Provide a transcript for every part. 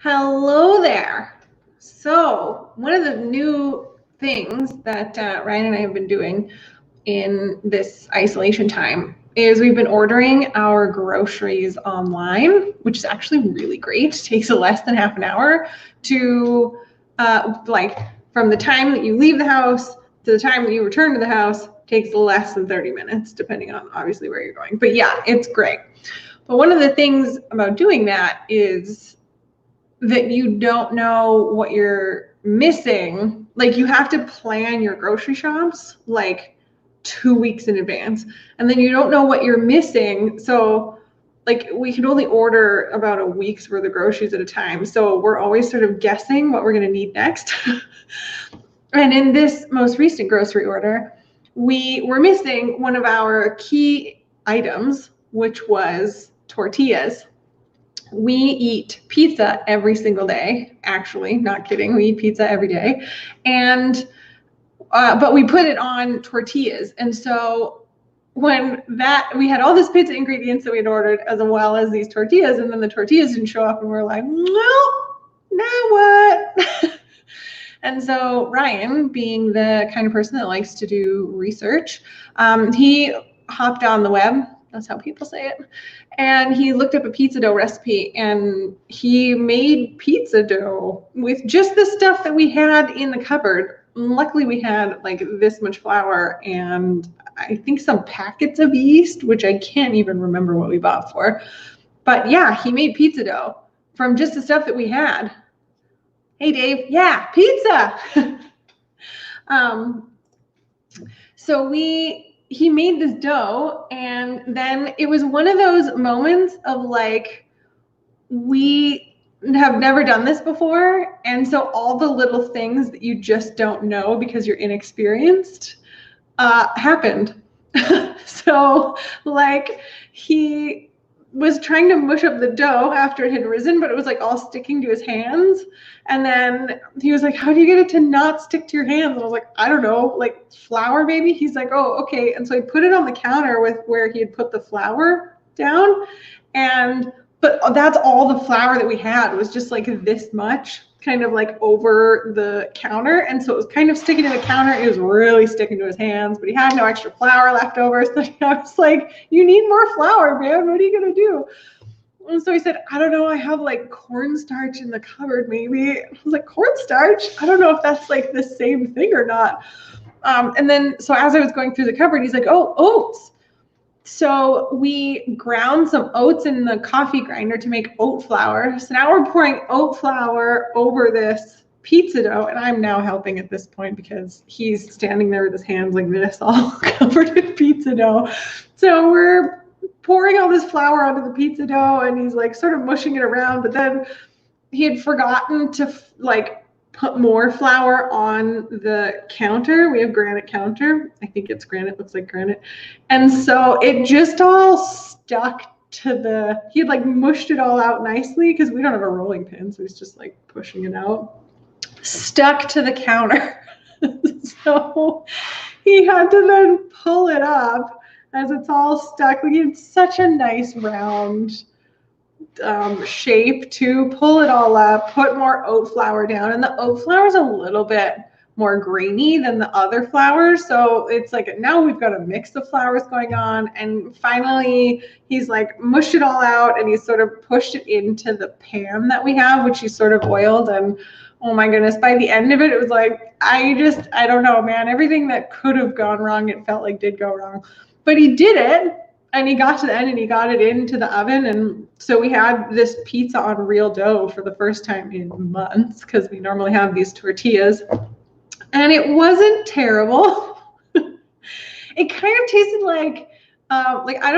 Hello there. So one of the new things that Ryan and I have been doing in this isolation time is we've been ordering our groceries online, which is actually really great. It takes less than half an hour to like from the time that you leave the house to the time that you return to the house takes less than 30 minutes, depending on obviously where you're going. But yeah, it's great. But one of the things about doing that is that you don't know what you're missing. Like you have to plan your grocery shops like 2 weeks in advance, and then you don't know what you're missing. So like we can only order about a week's worth of groceries at a time. So we're always sort of guessing what we're going to need next. And in this most recent grocery order, we were missing one of our key items, which was tortillas. We eat pizza every single day, actually, not kidding. We eat pizza every day. And, but we put it on tortillas. And so when we had all this pizza ingredients that we had ordered, as well as these tortillas, and then the tortillas didn't show up, and we're like, no, now what? And so Ryan, being the kind of person that likes to do research, he hopped on the web. That's how people say it. And he looked up a pizza dough recipe, and he made pizza dough with just the stuff that we had in the cupboard. Luckily, we had like this much flour and I think some packets of yeast, which I can't even remember what we bought for. But yeah, he made pizza dough from just the stuff that we had. Hey, Dave. Yeah, pizza. So he made this dough, and then it was one of those moments of like, we have never done this before, and so all the little things that you just don't know because you're inexperienced happened. So like he was trying to mush up the dough after it had risen, but it was like all sticking to his hands. And then he was like, how do you get it to not stick to your hands? And I was like, I don't know, like flour maybe? He's like, oh, okay. And so he put it on the counter with where he had put the flour down. But that's all the flour that we had was just like this much, kind of like over the counter. And so it was kind of sticking to the counter. It was really sticking to his hands, but he had no extra flour left over. So I was like, you need more flour, man. What are you going to do? And so he said, I don't know. I have like cornstarch in the cupboard, maybe. I was like, cornstarch? I don't know if that's like the same thing or not. And then, so as I was going through the cupboard, he's like, oh, oats. So we ground some oats in the coffee grinder to make oat flour. So now we're pouring oat flour over this pizza dough, and I'm now helping at this point because he's standing there with his hands like this, all covered in pizza dough. So we're pouring all this flour onto the pizza dough, and he's like sort of mushing it around, but then he had forgotten to like put more flour on the counter. We have granite counter. I think it's granite, looks like granite. And so it just all stuck to he had like mushed it all out nicely because we don't have a rolling pin. So he's just like pushing it out. Stuck to the counter. So he had to then pull it up as it's all stuck. We had such a nice round shape to pull it all up, put more oat flour down, and the oat flour is a little bit more grainy than the other flours, so it's like now we've got a mix of flours going on. And finally he's like mushed it all out, and he's sort of pushed it into the pan that we have, which he's sort of oiled. And oh my goodness, by the end of it, it was like I don't know, man, everything that could have gone wrong, it felt like did go wrong. But he did it. And he got to the end and he got it into the oven. And so we had this pizza on real dough for the first time in months, because we normally have these tortillas. And it wasn't terrible. It kind of tasted like I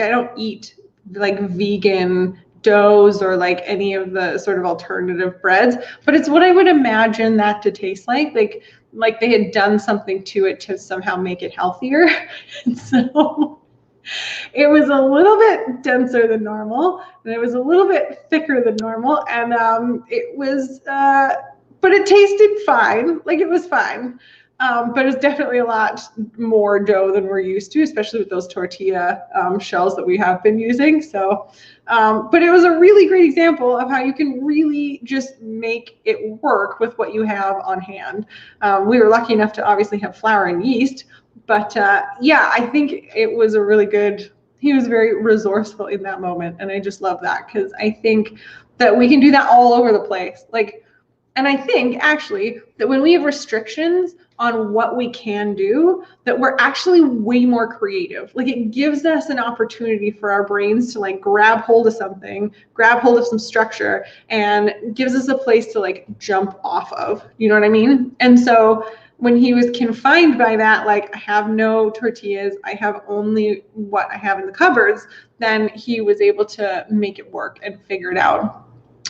don't eat like vegan doughs or like any of the sort of alternative breads, but it's what I would imagine that to taste like they had done something to it to somehow make it healthier. And so it was a little bit denser than normal, and it was a little bit thicker than normal, and it was but it tasted fine. Like it was fine. but it's definitely a lot more dough than we're used to, especially with those tortilla shells that we have been using. So, but it was a really great example of how you can really just make it work with what you have on hand. We were lucky enough to obviously have flour and yeast, but yeah, I think it was a really good, he was very resourceful in that moment. And I just love that, because I think that we can do that all over the place. Like, and I think actually that when we have restrictions on what we can do, that we're actually way more creative. Like, it gives us an opportunity for our brains to like grab hold of something, grab hold of some structure, and gives us a place to like jump off of. You know what I mean? And so when he was confined by that, like, I have no tortillas, I have only what I have in the cupboards, then he was able to make it work and figure it out.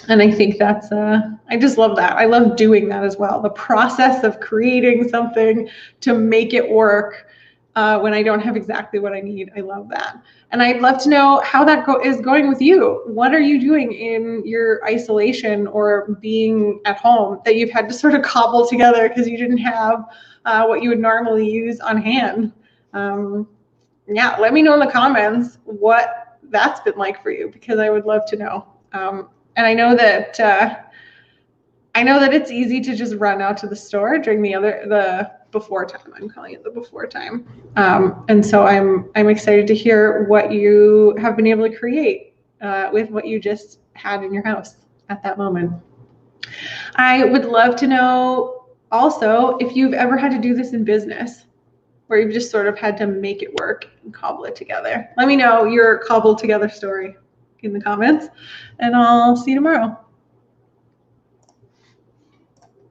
And I think that's, I just love that. I love doing that as well. The process of creating something to make it work when I don't have exactly what I need. I love that. And I'd love to know how that is going with you. What are you doing in your isolation or being at home that you've had to sort of cobble together because you didn't have what you would normally use on hand? Yeah, let me know in the comments what that's been like for you, because I would love to know. And I know that it's easy to just run out to the store during the before time. I'm calling it the before time. And so I'm excited to hear what you have been able to create with what you just had in your house at that moment. I would love to know also if you've ever had to do this in business, where you've just sort of had to make it work and cobble it together. Let me know your cobbled together story in the comments, and I'll see you tomorrow.